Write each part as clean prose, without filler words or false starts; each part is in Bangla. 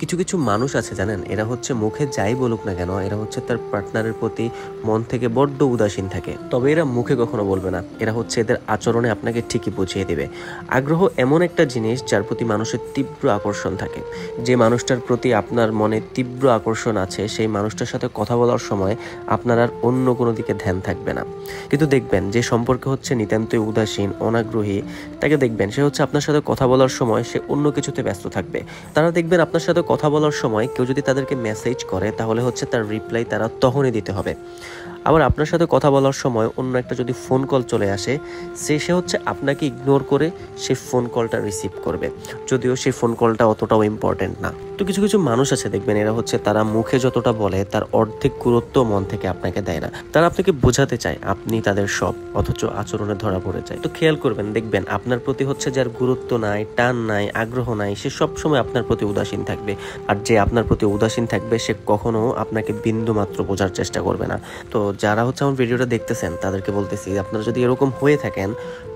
কিছু কিছু মানুষ আছে জানেন, এরা হচ্ছে মুখে যাই বলুক না কেন, এরা হচ্ছে তার পার্টনারের প্রতি মন থেকে বড্ড উদাসীন থাকে। তবে এরা মুখে কখনো বলবে না, এরা হচ্ছে এদের আচরণে আপনাকে ঠিকই বুঝিয়ে দেবে। আগ্রহ এমন একটা জিনিস যার প্রতি মানুষের তীব্র আকর্ষণ থাকে। যে মানুষটার প্রতি আপনার মনে তীব্র আকর্ষণ আছে, সেই মানুষটার সাথে কথা বলার সময় আপনার আর অন্য কোনো দিকে ধ্যান থাকবে না। কিন্তু দেখবেন যে সম্পর্কে হচ্ছে নিতান্তই উদাসীন, অনাগ্রহী, তাকে দেখবেন সে হচ্ছে আপনার সাথে কথা বলার সময় সে অন্য কিছুতে ব্যস্ত থাকবে। তারা দেখবেন আপনার সাথে কথা বলার সময় কেউ যদি তাদেরকে মেসেজ করে তাহলে হচ্ছে তার রিপ্লাই তারা তখনই দিতে হবে। আবার আপনার সাথে কথা বলার সময় অন্য একটা যদি ফোন কল চলে আসে, সে হচ্ছে আপনাকে ইগনোর করে সেই ফোন কলটা রিসিভ করবে, যদিও সেই ফোন কলটা অতটাও ইম্পর্টেন্ট না। তো কিছু কিছু মানুষ আছে দেখবেন, এরা হচ্ছে তারা মুখে যতটা বলে তার অর্ধেক গুরুত্ব মন থেকে আপনাকে দেয় না। তারা আপনাকে বোঝাতে চায় আপনি তাদের সব, অথচ আচরণে ধরা পড়ে যায়। তো খেয়াল করবেন, দেখবেন আপনার প্রতি হচ্ছে যার গুরুত্ব নাই, টান নাই, আগ্রহ নাই, সে সবসময় আপনার প্রতি উদাসীন থাকবে। আর যে আপনার প্রতি উদাসীন থাকবে সে কখনো আপনাকে বিন্দু মাত্র বোঝার চেষ্টা করবে না। তো যারা হচ্ছে আমার ভিডিওটা দেখতেছেন তাদেরকে বলতেছি, আপনারা যদি এরকম হয়ে থাকেন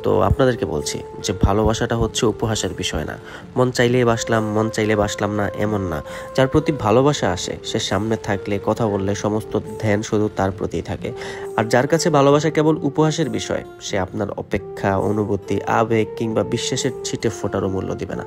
তো আপনাদেরকে বলছি যে ভালোবাসাটা হচ্ছে উপহাসের বিষয় না। মন চাইলেই বাসলাম, মন চাইলে বাসলাম না, এমন না। যার প্রতি ভালোবাসা আসে সে সামনে থাকলে, কথা বললে সমস্ত ধ্যান শুধু তার প্রতিই থাকে। আর যার কাছে ভালোবাসা কেবল উপহাসের বিষয়, সে আপনার অপেক্ষা, অনুভূতি, আবেগ কিংবা বিশ্বাসের ছিটে ফোটারও মূল্য দিবে না।